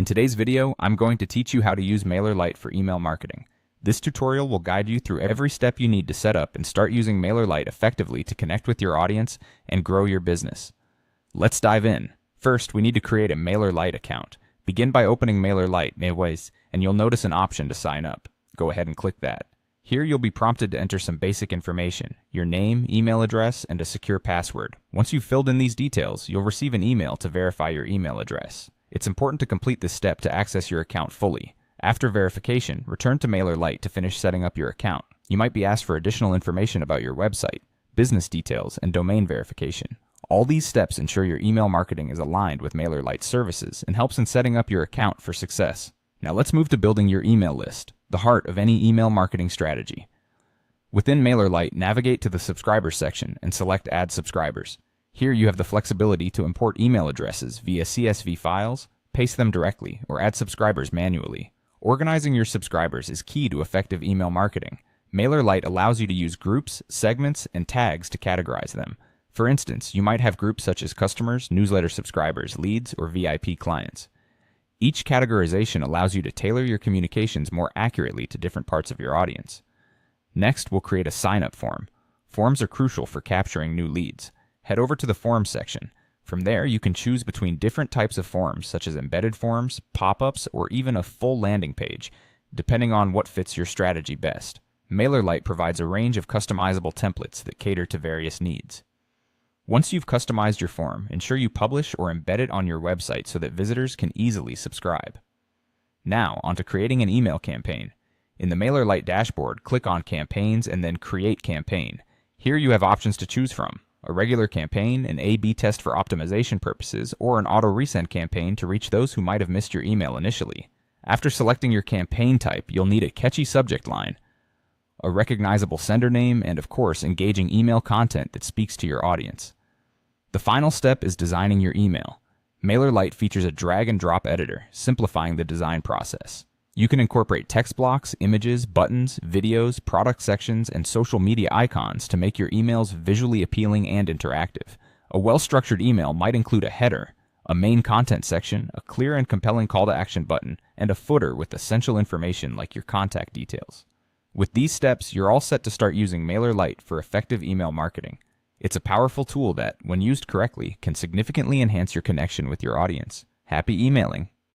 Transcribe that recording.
In today's video, I'm going to teach you how to use MailerLite for email marketing. This tutorial will guide you through every step you need to set up and start using MailerLite effectively to connect with your audience and grow your business. Let's dive in. First, we need to create a MailerLite account. Begin by opening MailerLite, and you'll notice an option to sign up. Go ahead and click that. Here you'll be prompted to enter some basic information, your name, email address, and a secure password. Once you've filled in these details, you'll receive an email to verify your email address. It's important to complete this step to access your account fully. After verification, return to MailerLite to finish setting up your account. You might be asked for additional information about your website, business details, and domain verification. All these steps ensure your email marketing is aligned with MailerLite services and helps in setting up your account for success. Now let's move to building your email list, the heart of any email marketing strategy. Within MailerLite, navigate to the Subscribers section and select Add Subscribers. Here you have the flexibility to import email addresses via CSV files, paste them directly, or add subscribers manually. Organizing your subscribers is key to effective email marketing. MailerLite allows you to use groups, segments, and tags to categorize them. For instance, you might have groups such as customers, newsletter subscribers, leads, or VIP clients. Each categorization allows you to tailor your communications more accurately to different parts of your audience. Next, we'll create a sign-up form. Forms are crucial for capturing new leads. Head over to the Forms section. From there, you can choose between different types of forms, such as embedded forms, pop-ups, or even a full landing page, depending on what fits your strategy best. MailerLite provides a range of customizable templates that cater to various needs. Once you've customized your form, ensure you publish or embed it on your website so that visitors can easily subscribe. Now, onto creating an email campaign. In the MailerLite dashboard, click on Campaigns and then Create Campaign. Here you have options to choose from: a regular campaign, an A/B test for optimization purposes, or an auto-resend campaign to reach those who might have missed your email initially. After selecting your campaign type, you'll need a catchy subject line, a recognizable sender name, and of course, engaging email content that speaks to your audience. The final step is designing your email. MailerLite features a drag-and-drop editor, simplifying the design process. You can incorporate text blocks, images, buttons, videos, product sections, and social media icons to make your emails visually appealing and interactive. A well-structured email might include a header, a main content section, a clear and compelling call to action button, and a footer with essential information like your contact details. With these steps, you're all set to start using MailerLite for effective email marketing. It's a powerful tool that, when used correctly, can significantly enhance your connection with your audience. Happy emailing!